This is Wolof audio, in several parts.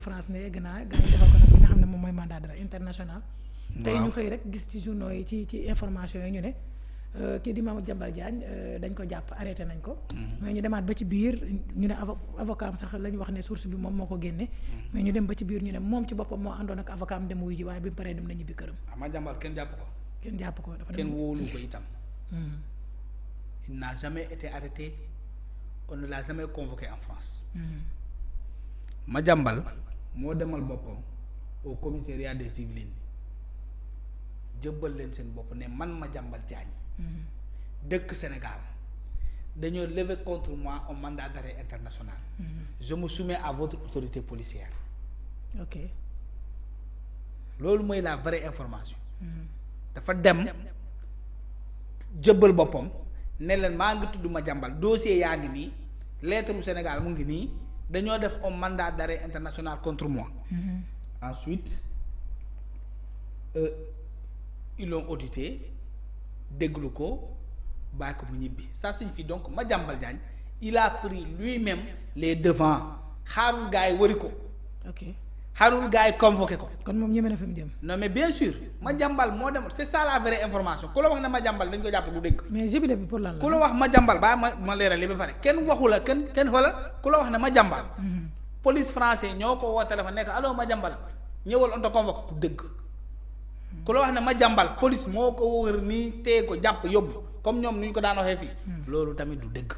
France ne egg naa gars yi defal ko nag li nga xam ne moom mooy mandat d'arrêt international. tey ñu xëy rek gis ci journaux yi ci information yi ñu ne kii di Madiambal Diagne dañ ko jàpp arrêté nañ ko. mais ñu demaat ba ci biir ñu ne avocat am sax la ñu wax ne source bi moom moo ko génne. mais ñu dem ba ci biir ñu ne moom ci boppam moo àndoon ak avocat am dem wuyu ji waaye bi mu paree dem na ñibbi këram. Madiambal kenn jàpp ko. kenn jàpp ko dafa dem kenn wóolu ko itam. il n'a jamais été arrêté on ne l'a jamais convoqué en France. Madiambal moo demal boppam au commissariat des Yvelines jëbbal leen seen bopp ne man Madiambal Diagne dëkk Sénégal dañoo lever contre moi un mandat d'arrêt international. Je me soumets à votre autorité policière. ok loolu mooy la vraie information. dafa dem jëbbal boppam ne leen maa ngi tudd Madiambal dossier yaa ngi nii lettre du Sénégal mu ngi nii dañoo def un mandat d'arrêt international contre moi. Ensuite ils l'ont audité déglu ko bàyyi ko mu ñibbi ça signifie donc Madiambal Diagne il a pris lui-même les devants xaarul gars yi wari ko. ok xaarul gars yi convoqué ko. kon moom ñeme na fi mu jëm. non mais bien sûr Madiambal moo dem c'est ça la vraie information ku la wax ne Madiambal dañ ko jàpp du dégg. mais jubilé bi pour lan la. ku la wax Madiambal baa ma leeral li ba pare kenn waxu la kenn xoolal ku la wax ne Madiambal. police français ñoo ko woo téléphone nekk allo Madiambal ñëwal on te convoque du dégg. ku la wax ne Madiambal police moo ko wër nii téye ko jàpp yóbbu comme ñoom nu ñu ko daan waxee fii. loolu tamit du dégg.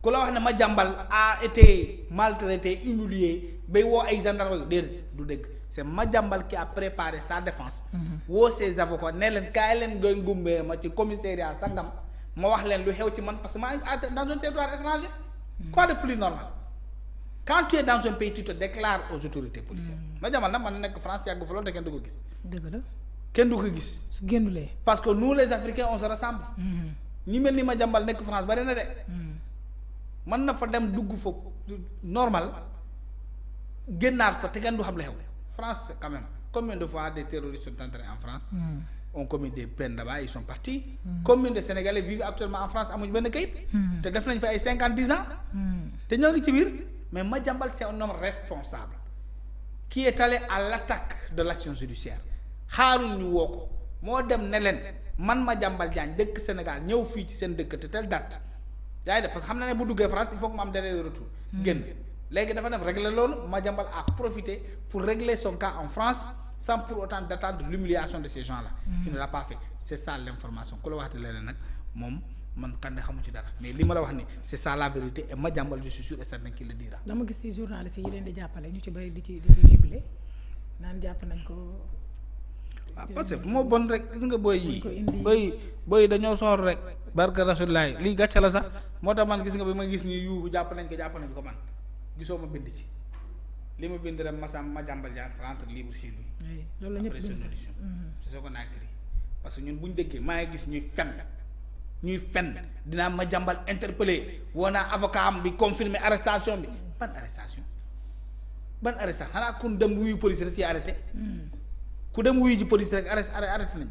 ku la wax ne Madiambal a été maltraité humilié bay woo ay gendarme déedéet du dégg c'est Madiambal qui a préparé sa défense. woo ses avocats ne leen kaay leen ngay ngumbee ma ci commissariat sangam ma wax leen lu xew ci man parce que maa ngi dans un territoire étranger. quoi de plus normal quand tu es dans un pays tu te déclares aux autorités policières. Madiambal nag man nekk France yàgg fa loolu te kenn du ko gis. dëgg la kenn du ko gis. su génnulee. parce que nous les Africains on se ressemble. ñi mel ni Madiambal nekk France bari na de. mën na fa dem dugg fa normal génnaat fa te kenn du xam la xew France quand même combien de fois des terroristes sont entrés en France. ont commis des peines là-bas ils sont partis. Combien de Sénégalais vivent actuellement en France amuñu benn kayit. te def nañ fa ay 50 ans. te ñoo ngi ci biir mais Madiambal c'est un homme responsable qui est allé à l'attaque de l'action judiciaire xaarul ñu woo ko moo dem ne leen man Madiambal Diagne dëkk Sénégal ñëw fii ci seen dëkk te tel date. yaa ngi def parce que xam na ne bu duggee France il faut que mu am délai de retour. génn léegi dafa dem régler loolu Madiambal a profité pour régler son cas en France sans pour autant d'attendre l'humiliation de ces gens-là. il ne l'a pas fait c'est ça l'information ku la waxte leneen nag moom man kan ne xamu ci dara mais li ma la wax ni c'est ça la vérité et Madiambal je suis sûr et certain qu'il le dira. dama gis ci journaliste yi leen di jàppale ñu ci bari di ci jubilé naan jàpp nañ ko. waaw parce que fu ma bon rek gis nga booy yi booy dañoo soor rek barka rasulullahi lii gàcce la sax moo tax man gis nga bi ma gis ñuy yuuxu jàpp nañ ko man gisoo ma bind ci li ma bind rek Madiambal Diagne rentre libre chez lui. oui loolu la ñëpp après son audition. c'est ce qu'on a écrit parce que ñun bu ñu déggee maa ngi gis ñuy fen dinaa Madiambal interpellé woo naa avocat am bi confirmer arrestation bi ban arrestation xanaa kun dem wuyu police rek ci arrêté. ku dem wuyu ji police rek arrêté nañ la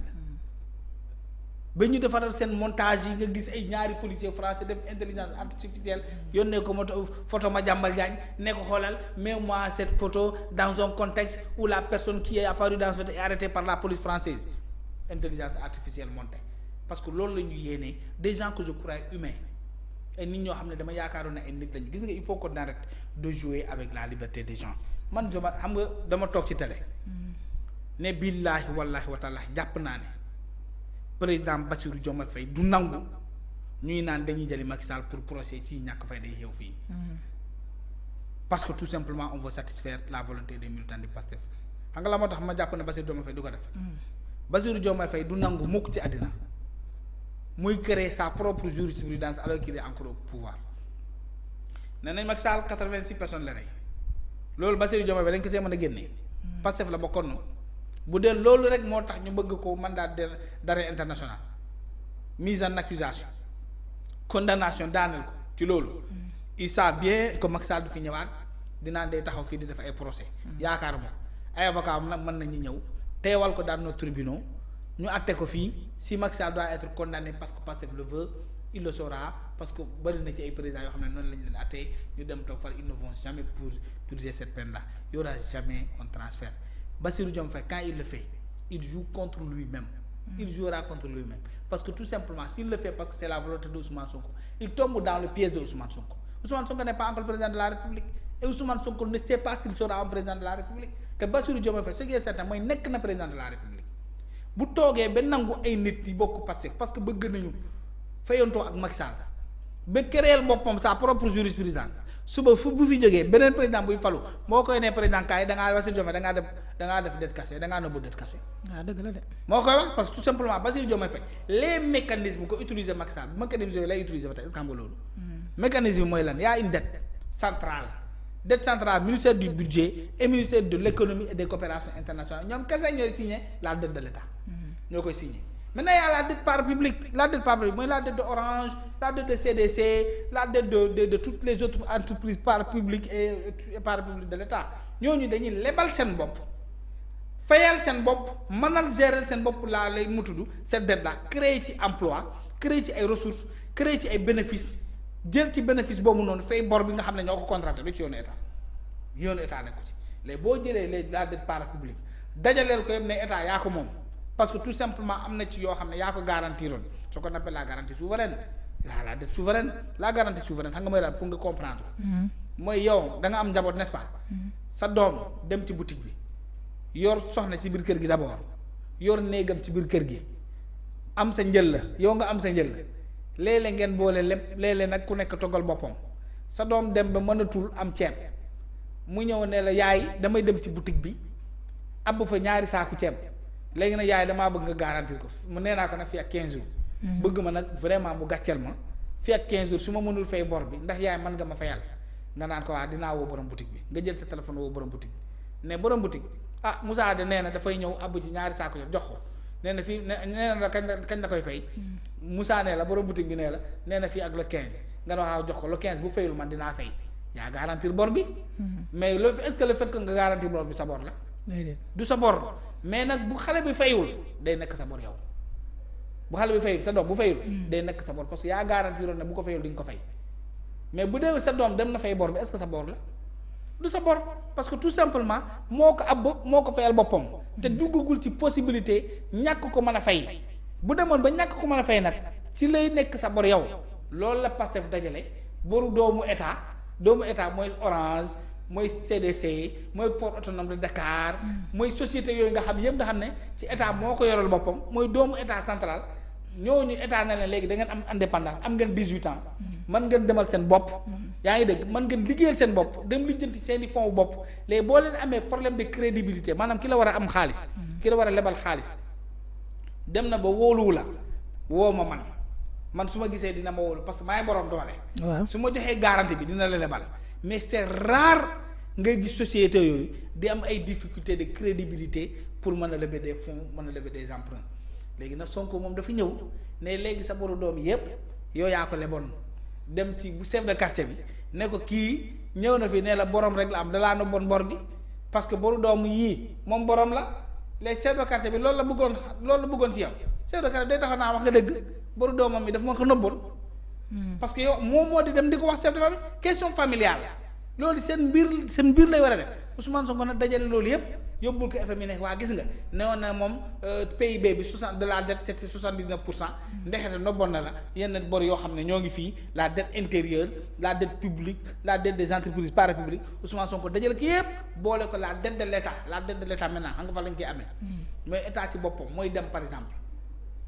ba ñu defaral seen montage yi nga gis ay ñaari policiers français def intelligence artificielle yónnee ko photo Madiambal Diagne ne ko xoolal mets-moi cette photo dans un contexte où la personne qui est apparue dans cette photo est arrêtée par la police française intelligence artificielle montée parce que loolu la ñu yéenee des gens que je crois humains ay nit ñoo xam ne dama yaakaaroon ne ay nit lañu gis nga il faut qu'on arrête de jouer avec la liberté des gens man xam nga dama toog ci télé. ne billaahi wallaahi wa taala jàpp naa ne président Bassirou Diomaye Faye du nangu ñuy naan dañuy jëli Macky Sall pour procès ci ñàkk fay day xew fii parce que tout simplement on veut satisfaire la volonté des militants du Pastef xam nga la moo tax ma jàpp ne Bassirou Diomaye Faye du ko def Bassirou Diomaye Faye du nangu mukk ci àddina muy créer sa propre jurisprudence alors qu'il est encore au pouvoir ne nañ Macky Sall 86 personnes la rey loolu Bassirou Diomaye Faye dañ ko see mën a génnee Pastef la bokkoon na bu dee loolu rek moo tax ñu bëgg ko mandat d'arrêt international mise en accusation condamnation daaneel ko ci loolu il sait bien que Macky Sall du fi ñëwaat dinaan day taxaw fii di def ay procès yaakaar moom ay avocat am nag mën nañu ñëw teewal ko dans nos tribunaux ñu àtte ko fii si Macky Sall doit être condamné parce que Pastef le veut il le saura parce que bari na ci ay présidents yoo xam ne noonu lañ leen àttee ñu dem toog far ils ne vont jamais purger cette peine-là. Il y aura jamais un transfert. Bassirou Diomaye Faye, quand il le fait, il joue contre lui-même. Il jouera contre lui-même. Parce que tout simplement, s'il le fait parce que c'est la volonté d'Ousmane Sonko, il tombe dans le piège d'Ousmane Sonko. Ousmane Sonko n'est pas encore président de la République. Et Ousmane Sonko ne sait pas s'il sera un président de la République. Que Bassirou Diomaye Faye, ce qui est certain, mooy nekk na président de la République. Bu toogee ba nangu ay nit yi bokk Pastef parce que bëgg nañu fayantoo ak Macky Sall ba créer boppam sa propre jurisprudence suba fu bu fi jógee beneen président buy falu moo koy ne président kaay da ngaa Bassirou Diomaye da ngaa def dette cachée da ngaa nëbbu dette cachée. waaw dëgg la de. moo koy wax parce que tout simplement Bassirou Diomaye Faye les mécanismes ko utiliser Macky Sall mécanismes yooyu lay utiliser ba tey xam nga loolu. mécanisme mooy lan y a une dette centrale. Dette centrale ministère du budget et ministère de l'économie et des coopérations internationales ñoom kese ñooy signé la dette de l'État. ñoo koy signé maintenant y a la dette parapublique mooy la dette de Orange la dette de CDC la dette de toutes les autres entreprises parapubliques et parapubliques de l'État ñooñu dañuy lebal seen bopp fayal seen bopp mënal gérer seen bopp laa lay mu tudd cette dette là créer ci emploi créer ci ay ressources créer ci ay bénéfices jël ci bénéfice boobu noonu fay bor bi nga xam ne ñoo ko contracté lu ci yoonu état nekku ci léegi boo jëlee la dette parapublique dajaleel ko yëpp ne état yaa ko moom parce que tout simplement am na ci yoo xam ne yaa ko garantiroon ce qu'on appelle la garantie souveraine la dette souveraine la garantie souveraine xam nga mooy lan pour nga comprendre mooy yow da nga am njaboot n'est-ce pas sa doom dem ci boutique bi yor soxna ci biir kër gi d'abord yor néegam ci biir kër gi am sa njël la yow nga am sa njël la léeg-léeg ngeen boole lépp léeg-léeg nag ku nekk toggal boppam sa doom dem ba mënatul am ceeb mu ñëw ne la yaay damay dem ci boutique bi abbu fa ñaari saaku ceeb léegi nag yaay damaa bëgg nga garantir ko mu nee naa ko nag fii ak 15 jours. bëgg ma nag vraiment mu gàcceel ma fii ak 15 jours su ma mënul fay bor bi ndax yaay mën nga ma fayal nga naan ko waa dinaa woo borom boutique bi nga jël sa téléphone woo borom boutique bi ne borom boutique ah Moussa de nee na dafay ñëw abbu ci ñaari saaku ceeb jox ko nee na fii nee na la kañ la koy fay. Moussa nee la borom boutique bi nee na fii ak le 15 nga ne waaw jox ko le 15 bu fayul man dinaa fay yaa garantir bor bi. mais est-ce que le fait que nga garantir bor bi sa bor la. du sa bor mais nag bu xale bi fayul day nekk sa bor yow bu xale bi fayul sa doom bu fayul. day nekk sa bor parce que yaa garantiroon ne bu ko fayul di nga ko fay mais bu dee sa doom dem na fay bor bi est-ce que sa bor la du sa bor parce que tout simplement moo ko ab moo ko fayal boppam. te duggagul ci possibilité ñàkk ko mën a fay. bu demoon ba ñàkk ko mën a fay nag ci lay nekk sa bor yow loolu la Pastef dajale boru doomu état mooy Orange mooy CDC mooy port autonome de Dakar mooy société yooyu nga xam yëpp nga xam ne ci état moo ko yoral boppam mooy doomu état central ñooñu état na leen léegi da ngeen am indépendance am ngeen 18 ans mën ngeen demal seen bopp yaa ngi dégg mën ngeen liggéeyal seen bopp dem lijjanti seen i fonds bopp léegi boo leen amee problème de crédibilité maanaam ki la war a am xaalis ki la war a lebal xaalis dem na ba wóoluwu la woo ma man su ma gisee dina ma wóolu parce que maay borom doole. waaw su ma joxee garantie bi dina la lebal mais c'est rare ngay gis société yooyu di am ay difficultés de crédibilité pour mën a lever des fonds mën a lever des emprunts léegi nag Sonko moom dafa ñëw ne léegi sa boru doom yépp yow yaa ko leboon dem ci bu chef de quartier bi ne ko kii ñëw na fi ne la borom rek la am dalaa na bon bor bi parce que boru doom yii moom borom la. les chef de quartier bi loolu la bëggoon ci yow chef de quartier day taxaw naa wax nga dëgg boru doomam mi daf ma ko nëbboon parce que yow moom moo di dem di ko wax chef de famille question familiale loolu seen mbir lay war a def Ousmane Sonko nag dajale loolu yëpp yóbbul ko FMI ne waa gis nga newoon na moom PIB bi 60 de la dette c'est 79% ndexete nëbboon na la yenn bor yoo xam ne ñoo ngi fii la dette intérieure la dette publique la dette des entreprises parapubliques Ousmane Sonko dajale ko yëpp boole ko la dette de l'État maintenant xam nga fa lañ koy amee mais état ci boppam mooy dem par exemple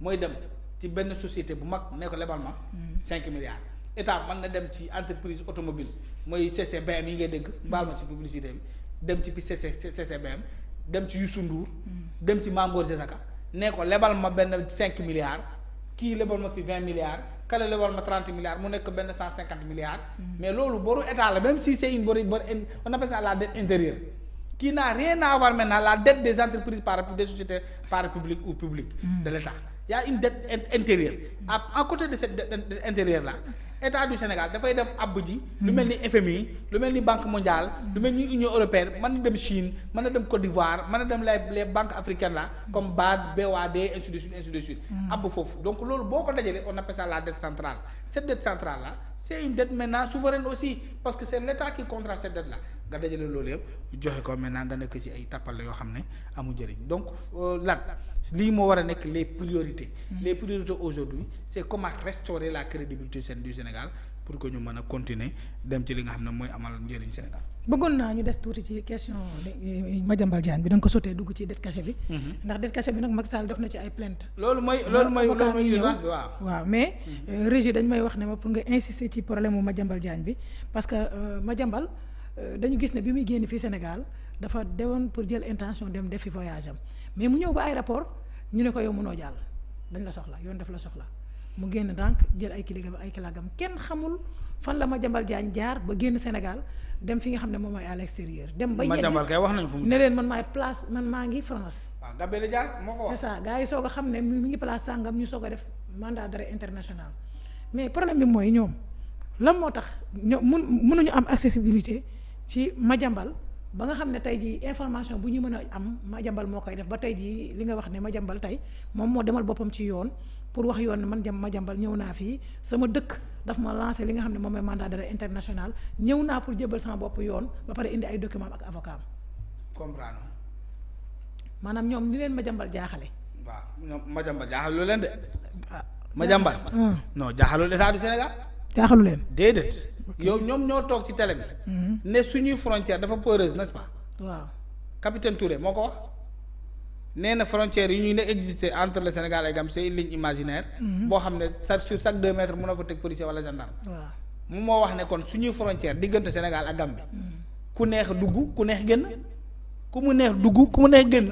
mooy dem ci benn société bu mag ne ko lebal ma 5 milliards état mën na dem ci entreprise automobile mooy CCBM yi ngay dégg baal ma ci publicité bi dem ci CCBM dem ci Youssou Ndour dem ci Mangor Diazaka ne ko lebal ma benn 5 milliards kii lebal ma fi 20 milliards kale lebal ma 30 milliards mu nekk benn 150 milliards mais loolu boru état la même si c'est une bor on appelle ça la dette intérieure qui n'a rien à voir maintenant la dette des entreprises des sociétés parapubliques ou publiques de l'État. Il y a une dette intérieure à côté de cette dette intérieure là état du Sénégal dafay dem àbb ji lu mel ni FMI lu mel ni Banque mondiale lu mel ni Union européenne mën na dem Chine mën na dem Côte d'Ivoire mën na dem les banques africaines là comme BAD BOAD ainsi de suite àbb foofu donc loolu boo ko dajalee on appelle ça la dette centrale cette dette centrale là c'est une dette maintenant souveraine aussi parce que c'est l'État qui contracte cette dette là nga dajale loolu yëpp joxe ko maintenant nga nekk ci ay tappale yoo xam ne amul njëriñ donc lii moo war a nekk les priorités. Les priorités aujourd'hui c'est comment restaurer la crédibilité du Sénégal pour que ñu mën a continuer dem ci li nga xam ne mooy amal njëriñ Sénégal. bëggoon naa ñu des tuuti ci question Madiambal Diagne bi da nga ko sotee dugg ci dette cachée bi. ndax dette cachée bi nag Macky Sall def na ci ay plainte. loolu mooy urgence bi waaw mais régie dañ may wax ne ma pour nga insister ci problème mu Madiambal Diagne bi parce que Madiambal dañu gis ne bi muy génn fii Sénégal dafa dewoon pour jël intention dem defi voyage am mais mu ñëw ba aéroport ñu ne ko yow mënoo jàll dañ la soxla yoon def la soxla mu génn donc jël ay kilagam kenn xamul fan la Madiambal Diagne jaar ba génn Sénégal dem fi nga xam ne moom mooy à l'extérieur dem ba Madiambal kay wax nañ fu mu ne leen man maa ngi France. waaw Gambie la jaar moo ko wax. c'est ça gars yi soog a xam ne mi ngi place sàngam ñu soog a def mandat d'arrêt international mais problème bi mooy ñoom lan moo tax ñoom mënuñu am accessibilité ci Madiambal ba nga xam ne tey jii information bu ñu mën a am Madiambal moo koy def ba tey jii li nga wax ne Madiambal tey moom moo demal boppam ci yoon pour wax yoon ne man Madiambal ñëw naa fii sama dëkk daf ma lancé li nga xam ne moom mooy mandat d'arrêt international ñëw naa pour jébal sama bopp yoon ba pare indi ay documents ak avocat am. comprendre. maanaam ñoom ni leen Madiambal jaaxale. waaw ñoom Madiambal jaaxalu leen de. Madiambal. non jaaxalul état du Sénégal. jaaxalu leen. déedéet. yow ñoom ñoo toog ci télé bi. ne suñuy frontière dafa poreuse n'est-ce pas. waaw capitaine Touré moo ko wax. nee na frontière yi ñuy ne exister entre le Sénégal et Gambie c'est une ligne imaginaire. boo xam ne sur chaque 2 mètres mën na fa teg policier wala gendarme. waaw moom moo wax ne kon suñuy frontière diggante Sénégal ak Gambie. ku neex dugg ku neex génn. ku mu neex dugg ku mu neex génn.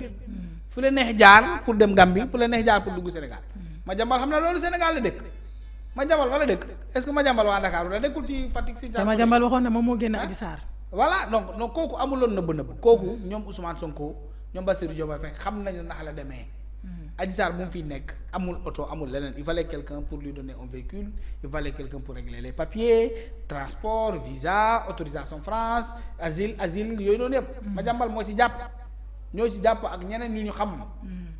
fu la neex jaar pour dem Gambie fu la neex jaar pour dugg Sénégal. Madiambal xam na loolu Sénégal la dëkk. Madiambal wala dëkk est-ce que Madiambal waa Dakar la dëkkul ci Fatick si. te Madiambal waxoon ne moom moo génn Adji Sarr. voilà donc kooku amuloon nëbb kooku ñoom Ousmane Sonko ñoom Bassirou Diomaye Faye xam nañu nax la demee. Adji Sarr bu mu fi nekk amul oto amul leneen il fallait quelqu'un pour lui donner un véhicule il fallait quelqu'un pour régler les papiers transport visa autorisation France asile yooyu noonu yëpp. Madiambal moo ci jàpp ñoo ci jàpp ak ñeneen ñu xam.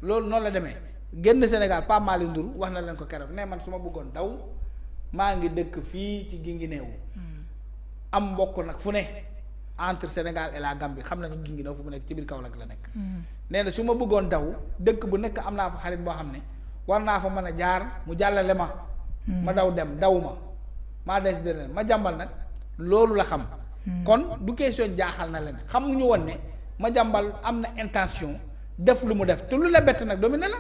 loolu noonu la demee. génn Sénégal Pape Malick Ndour wax na leen ko keroog ne man su ma bëggoon daw maa ngi dëkk fii ci Guinguinéo am mbokk nag fu ne entre Sénégal et la Gambie xam nañu Guinguinéo fu mu nekk ci biir Kaolack la nekk. nee na su ma bëggoon daw dëkk bu nekk am naa fa xarit boo xam ne war naa fa mën a jaar mu jàllale ma. ma daw dem daw ma maa des de leen Madiambal nag loolu la xam. kon du question jaaxal na leen xamuñu woon ne Madiambal am na intention def lu mu def te lu la bett nag dominé la.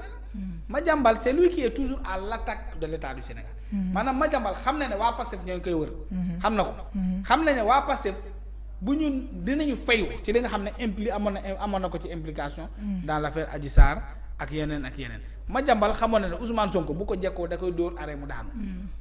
Madiambal c'est lui qui est toujours à l'attaque de l'État du Sénégal. maanaam Madiambal xam na ne waa Pastef ñoo ngi koy wër. xam na ko. xam na ne waa Pastef bu ñun dinañu fayu ci li nga xam ne amoon na ko ci implication. dans l'affaire Adji Sarr ak yeneen. Madiambal xamoon na ne Ousmane Sonko bu ko jekkoo da koy dóor arrêt mu daanu.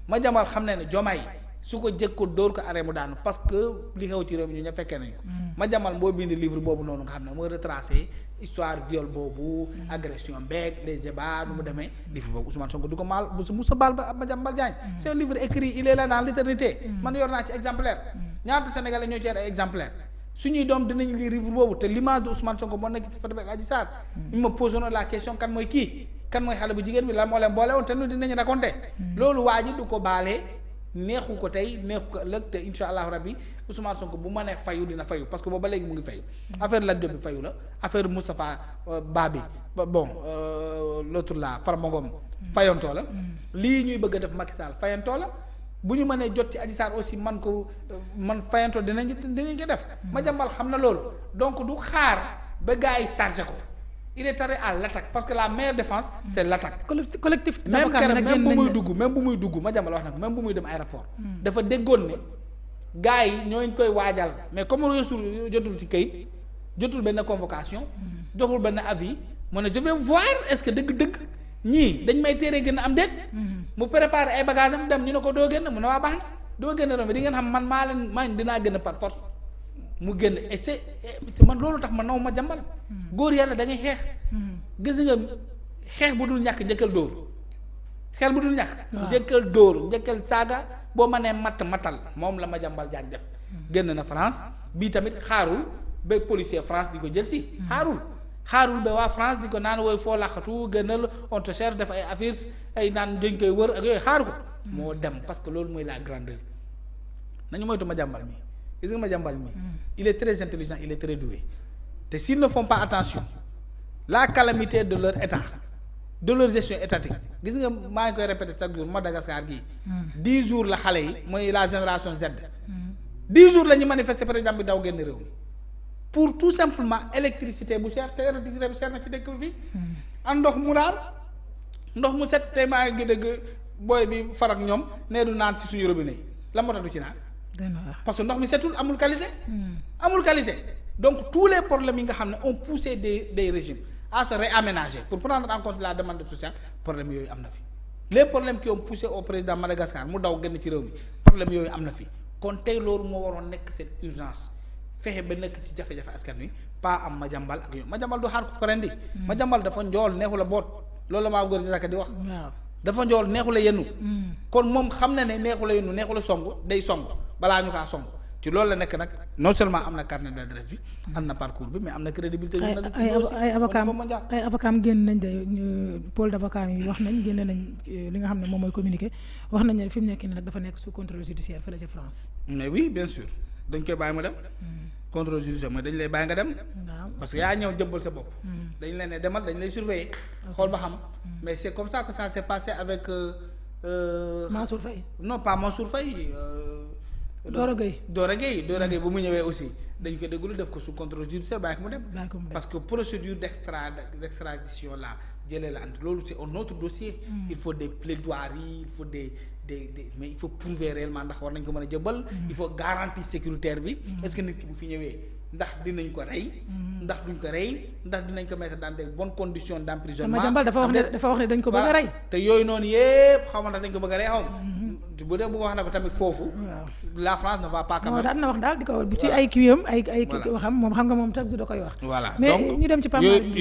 Madiambal xam na ne Diomaye su ko jekkoo dóor ko arrêt mu daanu parce que li xew ci réew mi ñu ña fekkee nañu ko. Madiambal boo bind livre boobu noonu nga xam ne mooy retracé histoire viol boobu. agression beeg les ébats nu mu demee. livre boobu Ousmane Sonko du ko maal bu Moussa Bal ba Madiambal Diagne. c'est un livre écrit il est là dans l'éternité. man yor naa ci exemplaire. ñaata Sénégalais ñoo ci ay exemplaire suñuy doom dinañ lire livre boobu te l'image de Ousmane Sonko moo nekk ci photo bi ak Adji Sarr. il me posé la question kan mooy kii kan mooy xale bu jigéen bi lan moo leen boole woon te nu dinañ raconter. loolu waa ji du ko baalee. neexu ko tey neexu ko ëllëg te insha allahu rabbi Ousmane Sonko bu mënee fayu dina fayu parce que boobu ba léegi mu ngi fayu affaire Lat Diop bi fayu la affaire Moustapha Ba bi bon l'autre là Farba Ngom fayantoo la lii ñuy bëgg a def Macky Sall fayantoo la bu ñu mënee jot ci Adji Sarr aussi man fayantoo dinañ ko def Madiambal xam na loolu donc du xaar ba gars yi chargé ko il est allé à l'attaque parce que la meilleure défense c'est l'attaque. collectif même bu muy dugg Madiambal wax na ko même bu muy dem aéroport. dafa déggoon ne gars yi ñooñu koy waajal mais comme jotul ci kayit jotul benn convocation. joxul benn avis mu ne je vais voir est-ce que dëgg-dëgg ñii dañ may téere gën a am déet. mu préparer ay bagages am dem ñu ne ko doo génn mu ne waa baax na doo génn romb di ngeen xam man dinaa génn par force. mu génn et c'est man loolu tax ma naw Madiambal góor yàlla da ngay xeex. gis nga xeex bu dul ñàkk njëkkal dóor xeex bu dul ñàkk. njëkkal dóor njëkkal saaga boo mënee matal moom la Madiambal Diagne def. génn na France bii tamit xaarul ba policier France di ko jël si. xaarul ba waa France di ko naan wooy foo laxatu gënal on te cherche def ay affaires ay naan dañ koy wër ak yooyu xaaru ko. moo dem parce que loolu mooy la grandeur nañu moytu Madiambal mi gis nga Madiambal mi il est très intelligent, il est très doué te s'ils ne font pas attention la calamité de leur état de leur gestion étatique gis nga maa ngi koy répéter chaque jour Madagascar gii 10 jours la xale yi mooy la génération Z 10 jours la ñu manifester président bi daw génn réew mi pour tout simplement électricité bu cher te électricité bu cher na ci dëkk bi fii ak ndox mu daal ndox mu set tey maa ngi dégg booy bi farak ñoom nee du naan ci suñu robinet yi la moo tax du ci naan parce que ndox mi setul amul qualité donc tous les problèmes yi nga xam ne ont poussé des régimes à se réaménager pour prendre en compte la demande sociale problème yooyu am na fi les problèmes qui ont poussé au président Madagascar mu daw génn ci réew mi problème yooyu am na fi kon tey loolu moo waroon nekk seen urgence fexe ba nekk ci jafe-jafe askan wi pas am Madiambal ak yow Madiambal du xaar ko rendi Madiambal dafa njool neexu la boot loolu la maa góor di di wax dafa njool neexu la yennu kon moom xam na ne neexu la yennu neexu la song day song balaa ñu kaa song ci loolu la nekk nag non seulement am na carnet d'adresse bi am na parcours bi mais am na crédibilité ay avocat am génn nañ de pôle d'avocat yi wax nañ génne nañ li nga xam ne moom mooy communiqué wax nañ ne fi mu nekk nii nag dafa nekk sous contrôle judiciaire fële ca France mais oui bien sûr dañ koy bàyyi mu dem contrôle judiciaire mooy dañ lay bàyyi nga dem parce que yaa ñëw jëbbal sa bopp dañ leen ne demal dañ lay surveiller xool ba xam mais c'est comme ça que ça s'est passé avec Mansour Faye non pas Mansour Faye Dora Gueye bu mu ñëwee aussi dañ ko déglu def ko sous contrôle judiciaire bàyyi ko mu dem parce que procédure d'extradition là jëlee la ant loolu c'est un autre dossier il faut des plaidoiries il faut des mais il faut prouver réellement ndax war nañ ko mën a jëbal il faut garantie sécuritaire bi est-ce que nit ki bu fi ñëwee ndax dinañ ko rey ndax duñ ko rey ndax dinañ ko mettre dans des bonnes conditions d'emprisonnement Madiambal dafa wax ne dañ ko bëgg a rey te yooyu noonu yépp xaw ma ndax dañ ko bëgg a rey xaw ma bu dee bëgg wax na ko tamit foofu la France ne va pas quand même daal na wax daal di ko bu ci ay kiiwam ay waxam moom xam nga moom chaque jour da koy wax voilà mais donc ñu dem ci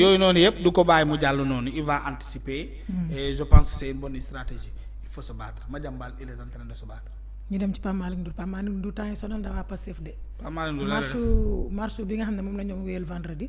yooyu noonu yëpp du ko bàyyi mu jàll noonu il va anticiper et je pense que c'est une bonne stratégie il faut se battre Madiambal il est en train de se battre ñu dem ci Pape Malick Ndour temps yi sonal da waa Pastef de Pape Malick Ndour marche bi nga xam ne moom la ñoom wéyal vendredi